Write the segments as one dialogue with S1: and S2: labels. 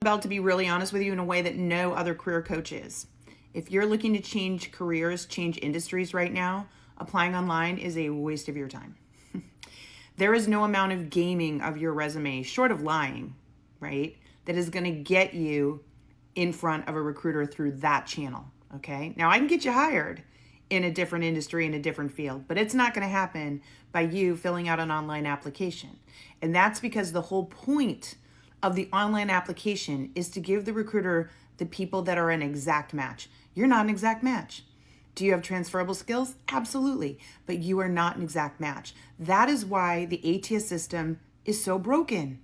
S1: About to be really honest with you in a way that no other career coach is. If you're looking to change careers, change industries right now, applying online is a waste of your time. There is no amount of gaming of your resume, short of lying, right, that is going to get you in front of a recruiter through that channel, okay? Now, I can get you hired in a different industry, in a different field, but it's not going to happen by you filling out an online application. And that's because the whole point of the online application is to give the recruiter the people that are an exact match. You're not an exact match. Do you have transferable skills? Absolutely, but you are not an exact match. That is why the ATS system is so broken.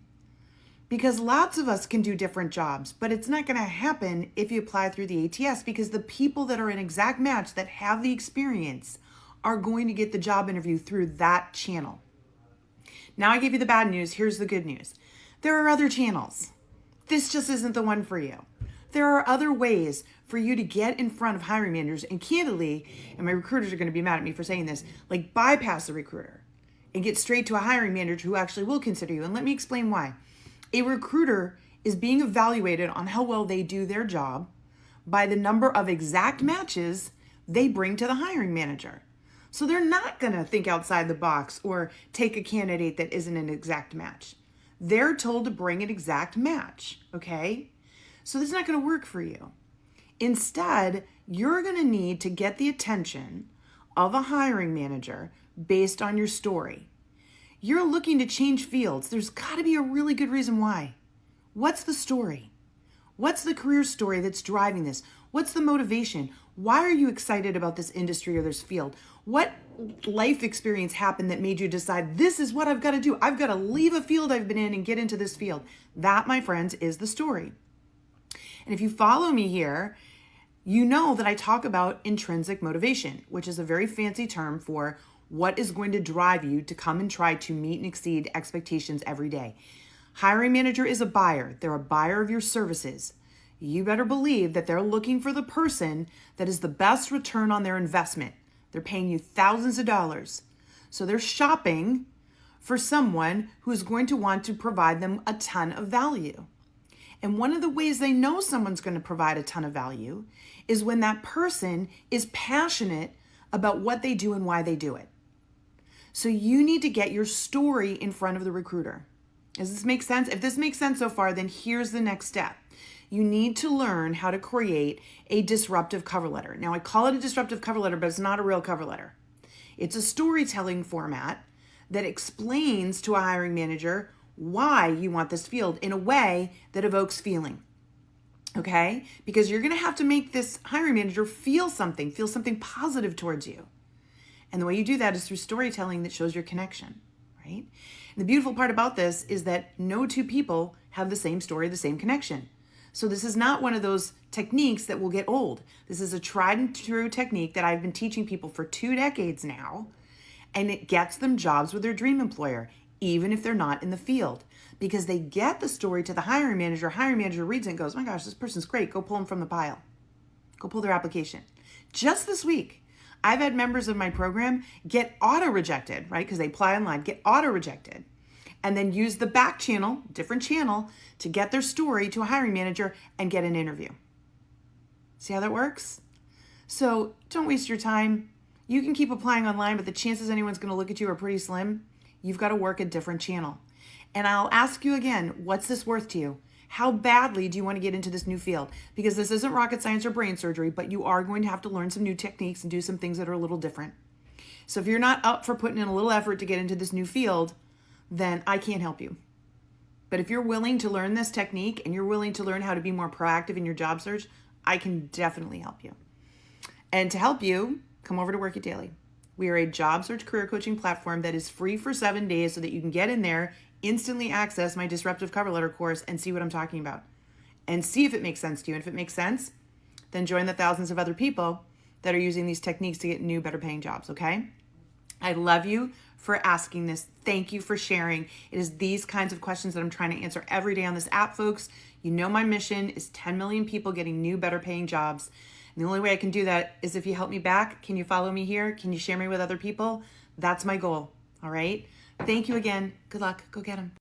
S1: Because lots of us can do different jobs, but it's not going to happen if you apply through the ATS, because the people that are an exact match that have the experience are going to get the job interview through that channel. Now I give you the bad news. Here's the good news. There are other channels. This just isn't the one for you. There are other ways for you to get in front of hiring managers, and candidly, and my recruiters are going to be mad at me for saying this, like bypass the recruiter and get straight to a hiring manager who actually will consider you. And let me explain why. A recruiter is being evaluated on how well they do their job by the number of exact matches they bring to the hiring manager. So they're not going to think outside the box or take a candidate that isn't an exact match. They're told to bring an exact match, okay? So this is not going to work for you. Instead, you're going to need to get the attention of a hiring manager based on your story. You're looking to change fields. There's got to be a really good reason why. What's the story? What's the career story that's driving this? What's the motivation? Why are you excited about this industry or this field? What life experience happened that made you decide this is what I've got to do? I've got to leave a field I've been in and get into this field. That, my friends, is the story. And if you follow me here, you know that I talk about intrinsic motivation, which is a very fancy term for what is going to drive you to come and try to meet and exceed expectations every day. Hiring manager is a buyer. They're a buyer of your services. You better believe that they're looking for the person that is the best return on their investment. They're paying you thousands of dollars. So they're shopping for someone who is going to want to provide them a ton of value. And one of the ways they know someone's going to provide a ton of value is when that person is passionate about what they do and why they do it. So you need to get your story in front of the recruiter. Does this make sense? If this makes sense so far, then here's the next step. You need to learn how to create a disruptive cover letter. Now, I call it a disruptive cover letter, but it's not a real cover letter. It's a storytelling format that explains to a hiring manager why you want this field in a way that evokes feeling. Okay? Because you're going to have to make this hiring manager feel something positive towards you. And the way you do that is through storytelling that shows your connection, right? And the beautiful part about this is that no two people have the same story, the same connection. So this is not one of those techniques that will get old. This is a tried and true technique that I've been teaching people for 2 decades now, and it gets them jobs with their dream employer, even if they're not in the field, because they get the story to the hiring manager. Hiring manager reads it and goes, "Oh my gosh, this person's great. Go pull them from the pile. Go pull their application." Just this week, I've had members of my program get auto-rejected, right? Because they apply online, get auto-rejected, and then use the back channel, different channel, to get their story to a hiring manager and get an interview. See how that works? So don't waste your time. You can keep applying online, but the chances anyone's going to look at you are pretty slim. You've got to work a different channel. And I'll ask you again, what's this worth to you? How badly do you want to get into this new field? Because this isn't rocket science or brain surgery, but you are going to have to learn some new techniques and do some things that are a little different. So if you're not up for putting in a little effort to get into this new field, then I can't help you. But if you're willing to learn this technique and you're willing to learn how to be more proactive in your job search, I can definitely help you. And to help you, come over to Work It Daily. We are a job search career coaching platform that is free for 7 days so that you can get in there, instantly access my disruptive cover letter course and see what I'm talking about and see if it makes sense to you. And if it makes sense, then join the thousands of other people that are using these techniques to get new, better paying jobs, okay? I love you for asking this. Thank you for sharing. It is these kinds of questions that I'm trying to answer every day on this app, folks. You know my mission is 10 million people getting new, better paying jobs. And the only way I can do that is if you help me back. Can you follow me here? Can you share me with other people? That's my goal, all right? Thank you again. Good luck. Go get them.